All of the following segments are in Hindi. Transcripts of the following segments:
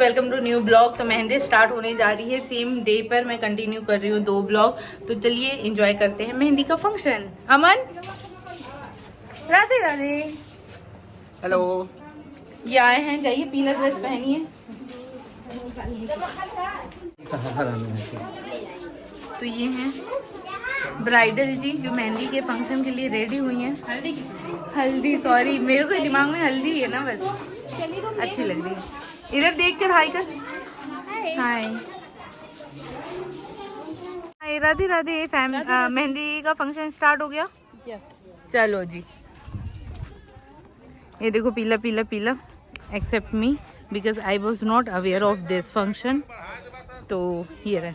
Welcome to new blog. तो मेहंदी स्टार्ट होने जा रही है, सेम डे पर मैं कंटिन्यू कर रही हूँ 2 ब्लॉग। तो चलिए एंजॉय करते हैं मेहंदी का फंक्शन। अमन, राधे राधे। हेलो। ये आए हैं, जाइए पीला ड्रेस पहनिए। तो ये हैं ब्राइडल जी जो मेहंदी के फंक्शन के लिए रेडी हुई हैं। हल्दी सॉरी, मेरे को दिमाग में हल्दी है ना, बस अच्छी लग रही है। इधर देख कर हाय कर। हाय हाय। राधे राधे। मेहंदी का फंक्शन स्टार्ट हो गया। यस। चलो जी, ये देखो पीला पीला पीला। Except me because I was not aware of this function. तो ये रहे।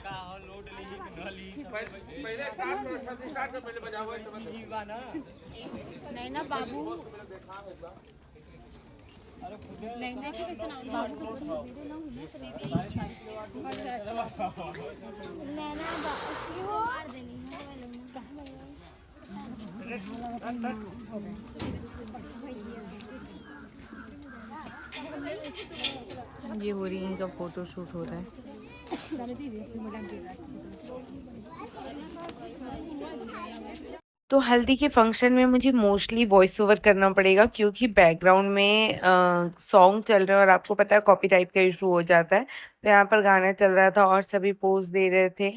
नैना बाबू, नैना को कैसे नाम बाबू को मेरे नाम है तो दीदी नैना बाबू हो ये हो रही है, इनका फोटो शूट हो रहा है। तो हल्दी के फंक्शन में मुझे मोस्टली वॉइस ओवर करना पड़ेगा क्योंकि बैकग्राउंड में सॉन्ग चल रहा है और आपको पता है कॉपीराइट का इशू हो जाता है। तो यहाँ पर गाना चल रहा था और सभी पोज दे रहे थे,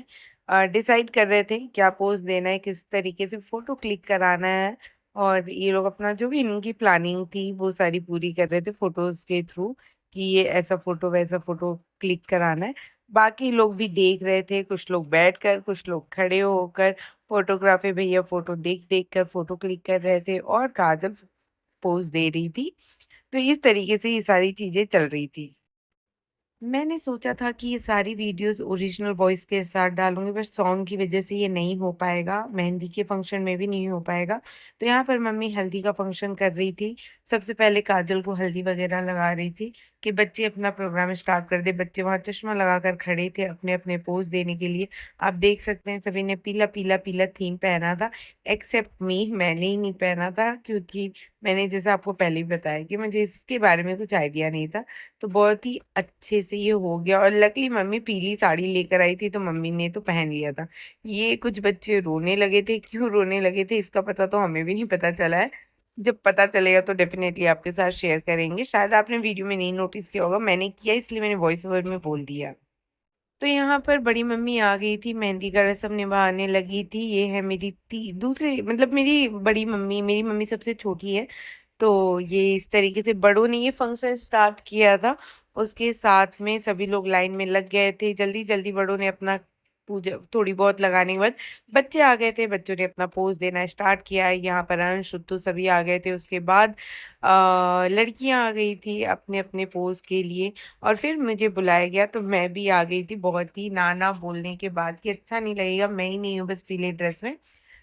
डिसाइड कर रहे थे क्या पोज देना है, किस तरीके से फोटो क्लिक कराना है। और ये लोग अपना जो भी इनकी प्लानिंग थी वो सारी पूरी कर रहे थे फोटोज के थ्रू, कि ये ऐसा फोटो वैसा फोटो क्लिक कराना है। बाकी लोग भी देख रहे थे, कुछ लोग बैठकर, कुछ लोग खड़े होकर। फोटोग्राफी भैया फोटो देख देख कर फोटो क्लिक कर रहे थे और काजल पोज दे रही थी। तो इस तरीके से ये सारी चीजें चल रही थी। मैंने सोचा था कि ये सारी वीडियोस ओरिजिनल वॉइस के साथ डालूंगी, पर सॉन्ग की वजह से ये नहीं हो पाएगा, मेहंदी के फंक्शन में भी नहीं हो पाएगा। तो यहाँ पर मम्मी हल्दी का फंक्शन कर रही थी। सबसे पहले काजल को हल्दी वगैरह लगा रही थी कि बच्चे अपना प्रोग्राम स्टार्ट कर दे। बच्चे वहाँ चश्मा लगाकर खड़े थे अपने अपने पोज देने के लिए। आप देख सकते हैं सभी ने पीला पीला पीला थीम पहना था, एक्सेप्ट मी, मैंने ही नहीं पहना था क्योंकि मैंने जैसे आपको पहले ही बताया कि मुझे इसके बारे में कुछ आइडिया नहीं था। तो बहुत ही अच्छे से ये हो गया और लकीली मम्मी पीली साड़ी लेकर आई थी तो मम्मी ने तो पहन लिया था। ये कुछ बच्चे रोने लगे थे, क्यों रोने लगे थे इसका पता तो हमें भी नहीं पता चला है। जब पता चलेगा तो डेफिनेटली आपके साथ शेयर करेंगे। शायद आपने वीडियो में नहीं नोटिस किया होगा, मैंने किया इसलिए मैंने वॉइस ओवर में बोल दिया। तो यहाँ पर बड़ी मम्मी आ गई थी, मेहंदी का रस्म निभाने लगी थी। ये है मेरी दूसरी, मतलब मेरी बड़ी मम्मी, मेरी मम्मी सबसे छोटी है। तो ये इस तरीके से बड़ों ने ये फंक्शन स्टार्ट किया था। उसके साथ में सभी लोग लाइन में लग गए थे, जल्दी जल्दी बड़ों ने अपना पूजा थोड़ी बहुत लगाने के बाद बच्चे आ गए थे, बच्चों ने अपना पोज देना स्टार्ट किया। यहाँ पर अंश शुद्धू सभी आ गए थे। उसके बाद लड़कियां आ गई थी अपने अपने पोज के लिए और फिर मुझे बुलाया गया तो मैं भी आ गई थी, बहुत ही नाना बोलने के बाद कि अच्छा नहीं लगेगा, मैं ही नहीं हूँ बस पीले ड्रेस में।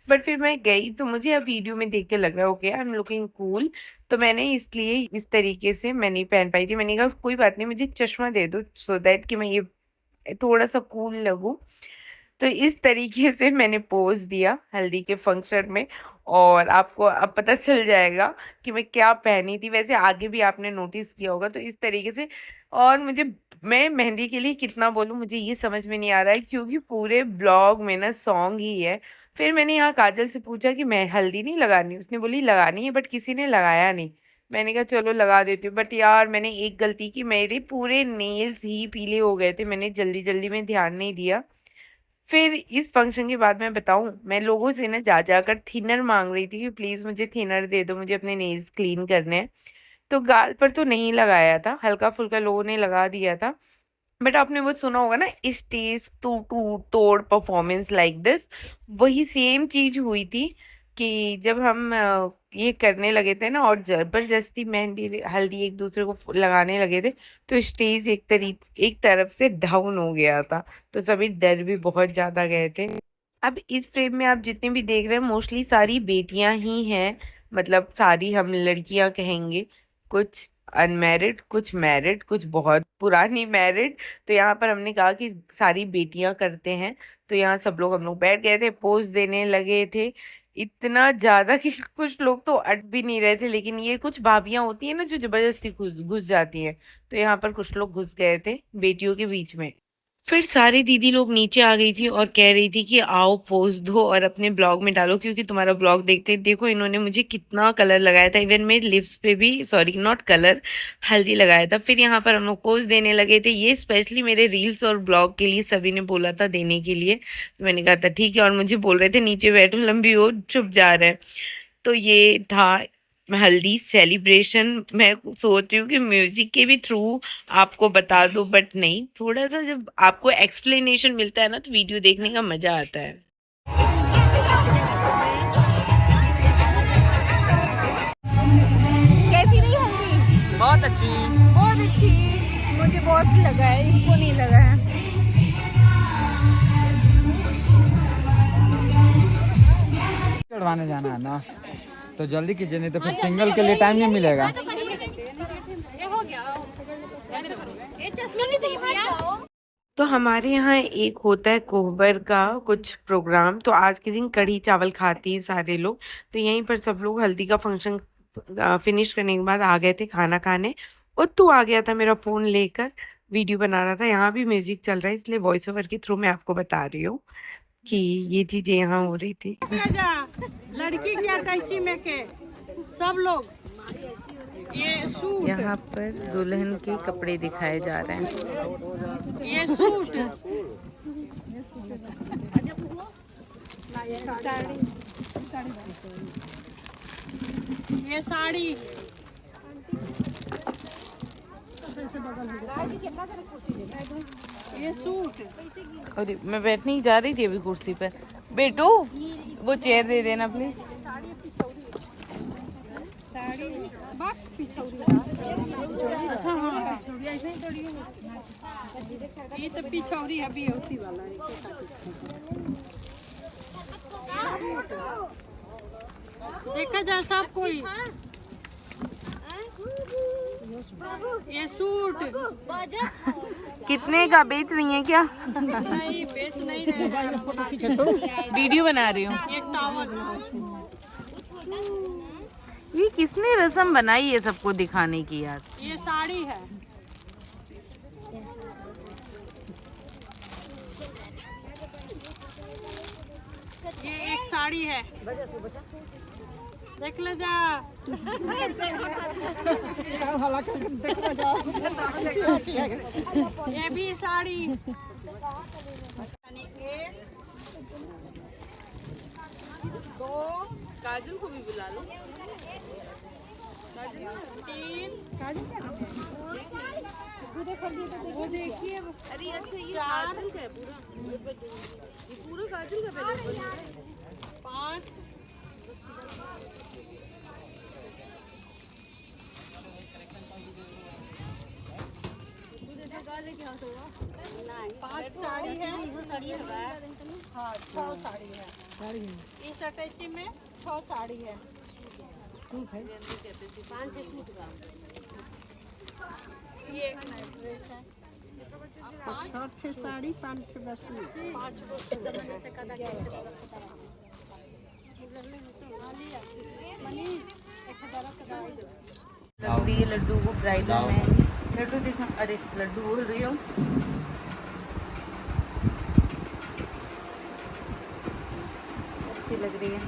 बट फिर मैं गई तो मुझे अब वीडियो में देख के लग रहा है okay I am looking cool. तो मैंने इसलिए इस तरीके से मैं नहीं पहन पाई थी। मैंने कहा कोई बात नहीं, मुझे चश्मा दे दो सो दैट कि मैं ये थोड़ा सा कूल लगूं। तो इस तरीके से मैंने पोज दिया हल्दी के फंक्शन में और आपको अब पता चल जाएगा कि मैं क्या पहनी थी। वैसे आगे भी आपने नोटिस किया होगा। तो इस तरीके से, और मुझे, मैं मेहंदी के लिए कितना बोलूं मुझे ये समझ में नहीं आ रहा है क्योंकि पूरे ब्लॉग में ना सॉन्ग ही है। फिर मैंने यहाँ काजल से पूछा कि मैं हल्दी नहीं लगानी, उसने बोली लगानी है बट किसी ने लगाया नहीं। मैंने कहा चलो लगा देती हूँ, बट यार मैंने एक गलती की, मेरे पूरे नेल्स ही पीले हो गए थे, मैंने जल्दी जल्दी में ध्यान नहीं दिया। फिर इस फंक्शन के बाद मैं बताऊं, मैं लोगों से ना जा जाकर थिनर मांग रही थी कि प्लीज मुझे थिनर दे दो, मुझे अपने नेल्स क्लीन करने हैं। तो गाल पर तो नहीं लगाया था, हल्का फुल्का लोगों ने लगा दिया था। बट आपने वो सुना होगा ना, स्टेज टू टू तोड़ परफॉर्मेंस लाइक दिस, वही सेम चीज हुई थी कि जब हम ये करने लगे थे ना और जबरदस्ती मेहंदी हल्दी एक दूसरे को लगाने लगे थे तो स्टेज एक तरफ से डाउन हो गया था। तो सभी डर भी बहुत ज्यादा गए थे। अब इस फ्रेम में आप जितने भी देख रहे हैं मोस्टली सारी बेटियां ही हैं, मतलब सारी हम लड़कियां कहेंगे। कुछ अनमैरिड, कुछ मैरिड, कुछ बहुत पुरानी मैरिड। तो यहाँ पर हमने कहा कि सारी बेटियां करते हैं। तो यहाँ सब लोग हम लोग बैठ गए थे, पोज देने लगे थे इतना ज़्यादा कि कुछ लोग तो अट भी नहीं रहे थे, लेकिन ये कुछ भाभियाँ होती हैं ना जो ज़बरदस्ती घुस जाती हैं, तो यहाँ पर कुछ लोग घुस गए थे बेटियों के बीच में। फिर सारी दीदी लोग नीचे आ गई थी और कह रही थी कि आओ पोस्ट दो और अपने ब्लॉग में डालो, क्योंकि तुम्हारा ब्लॉग देखते देखो इन्होंने मुझे कितना कलर लगाया था, इवन मेरे लिप्स पे भी, सॉरी नॉट कलर, हल्दी लगाया था। फिर यहाँ पर हम लोग पोस्ट देने लगे थे, ये स्पेशली मेरे रील्स और ब्लॉग के लिए सभी ने बोला था देने के लिए, तो मैंने कहा था ठीक है, और मुझे बोल रहे थे नीचे बैठो, लंबी हो, चुप जा रहे हैं। तो ये था हल्दी सेलिब्रेशन। मैं सोच रही हूँ कि म्यूजिक के भी थ्रू आपको बता दूं, बट नहीं, थोड़ा सा जब आपको एक्सप्लेनेशन मिलता है ना तो वीडियो देखने का मजा आता है। कैसी रही हल्दी? बहुत अच्छी। बहुत अच्छी। मुझे बहुत लगा है, इसको नहीं लगा है। चढ़वाने जाना है ना, तो जल्दी कीजिए, नहीं तो फिर सिंगल के लिए टाइम नहीं मिलेगा। ये हो गया, ये चश्मा नहीं चाहिए भैया। तो हमारे यहाँ एक होता है कोहबर का कुछ प्रोग्राम, तो आज के दिन कढ़ी चावल खाते हैं सारे लोग। तो यहीं पर सब लोग हल्दी का फंक्शन फिनिश करने के बाद आ गए थे खाना खाने, और तू आ गया था मेरा फ़ोन लेकर, वीडियो बना रहा था। यहाँ भी म्यूजिक चल रहा है, इसलिए वॉइस ओवर के थ्रू मैं आपको बता रही हूँ कि ये चीज़ें यहाँ हो रही थी। लड़की क्या कैची में के सब लोग ये सूट, यहाँ पर दुल्हन के कपड़े दिखाए जा रहे हैं। ये सूट, ये साड़ी, ये सूट। अरे मैं बैठने ही जा रही थी अभी कुर्सी पर। बेटू वो चेयर दे देना प्लीज। ये तो पिछौरी अभी होती वाला देखा जाए सब कोई। ये सूट कितने का बेच रही हैं क्या? नहीं बेच नहीं रहे, वीडियो बना रही हूँ। एक टावल। ये किसने रस्म बनाई है सबको दिखाने की यार? ये साड़ी है, ये एक साड़ी है, देख ले जा। ये भी साड़ी, एक, दो, काजल को भी बुला लो। तीन, वो देखिए, अरे अच्छा ये काजल का है पूरा, ये पूरा काजल का पहले। 5, 5 साड़ी है। हाँ 6 साड़ी है, इस अटैची में 6 साड़ी है। ये ड्रेस है, 5 साड़ी, 5 बस, 5 लग रही है लड्डू को ब्राइडल मेहंदी। लड्डू दिखा, अरे लड्डू बोल रही हूँ। अच्छी लग रही है।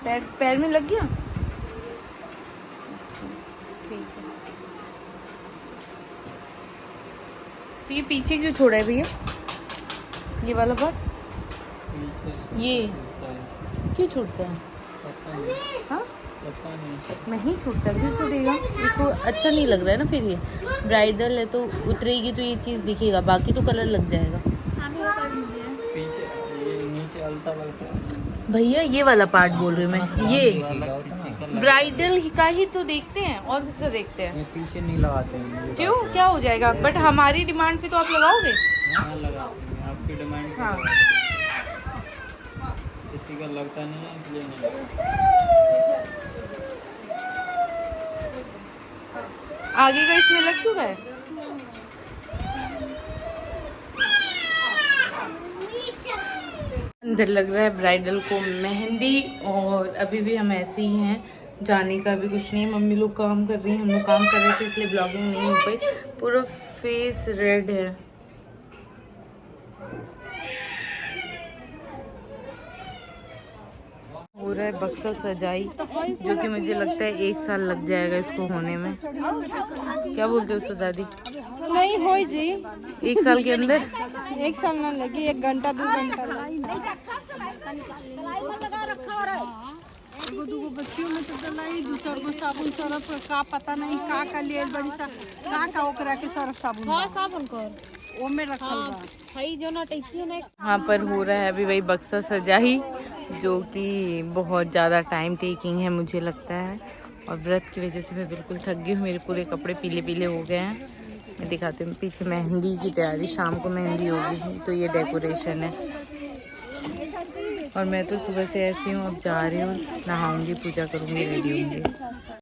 पैर पैर में लग गया। अच्छा ठीक है। तो ये पीछे क्यों छोड़ा है भैया, ये वाला पार्ट? ये क्यों छूटता है? हाँ नहीं छूटता, क्यों छूटेगा? इसको अच्छा नहीं लग रहा है ना, फिर ये ब्राइडल है तो उतरेगी तो ये चीज़ दिखेगा, बाकी तो कलर लग जाएगा। पीछे ये नीचे अलता लगता है भैया ये वाला पार्ट बोल रही हूँ मैं, ये ब्राइडल का ही तो देखते हैं, और किसका देखते हैं? ये पीछे नहीं लगाते हैं। क्यों, क्या हो जाएगा? बट हमारी डिमांड पे तो आप लगाओगे। हाँ लगाते हैं, आपकी डिमांड हाँ किसी का लगता नहीं है इसलिए नहीं लगाते। आगे का इसमें लग चुका है। इधर लग रहा है ब्राइडल को मेहंदी, और अभी भी हम ऐसे ही हैं, जाने का भी कुछ नहीं है। मम्मी लोग काम कर रही हैं, हम लोग काम कर रहे थे इसलिए ब्लॉगिंग नहीं हो पाई। पूरा फेस रेड है। हो रहा है बक्सा सजाई, जो कि मुझे लगता है 1 साल लग जाएगा इसको होने में। क्या बोलते हो उसको दादी? नहीं हो जी, 1 साल के अंदर 1 साल ना लगी, 1 घंटा 2 घंटा एगो दूगो बच्चियों में तो दलाई, दूसर को साबुन सरफ का पता नहीं का लिए बड़ी सा का ओकरा के सरफ साबुन। हाँ साबुन कर वो में रखल बा। भाई जो ना टैक्सी ना यहाँ पर हो रहा है अभी वही बक्सा सजाई, जो कि बहुत ज़्यादा टाइम टेकिंग है मुझे लगता है। और व्रत की वजह से मैं बिल्कुल थक गई हूँ, मेरे पूरे कपड़े पीले पीले हो गए हैं। मैं दिखाती हूँ पीछे मेहंदी की तैयारी, शाम को मेहंदी होगी, तो ये डेकोरेशन है। और मैं तो सुबह से ऐसी हूँ, अब जा रही हूँ, नहाऊंगी, पूजा करूँगी, रेडी होंगी।